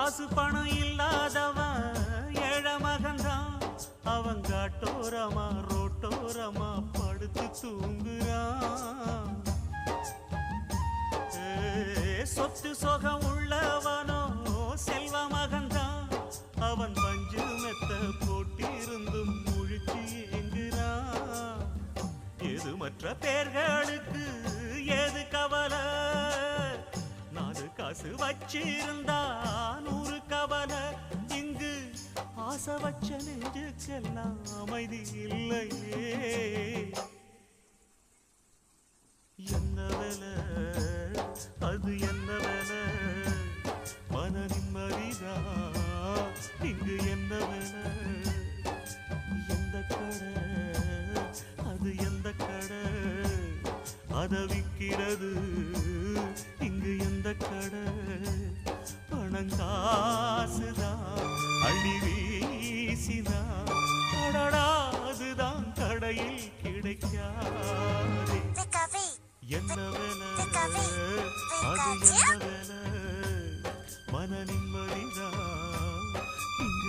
காசு பணம் இல்லாதவன் ஏழை மகன்தான். அவன் காட்டோரமா ரோட்டோரமா படுத்து தூங்குறான். சொத்து சொகம் உள்ளவனோ செல்வ மகன்தான். அவன் பஞ்சு மெத்த போட்டிருந்தும் முழிச்சு ஏங்குறான். எது மற்ற பேர்களுக்கு ஏது கவலை? 4 காசு வச்சிருந்தா 100 கவலை. இங்கு ஆசை வச்ச நெஞ்சுக்கெல்லாம் அமைதி இல்லையே. என்ன வேலை அது என்ன வேலை? மன நிம்மதிதான் இங்கு என்ன வேலை? எந்த கடை அது எந்த கடை? அத விற்கிறது இங்கு எந்த கடை? பணங்காசுதான் அள்ளி வீசிதான் அடடாதுதான் கடையில் கிடைக்காது. என்ன வேலை அது என்ன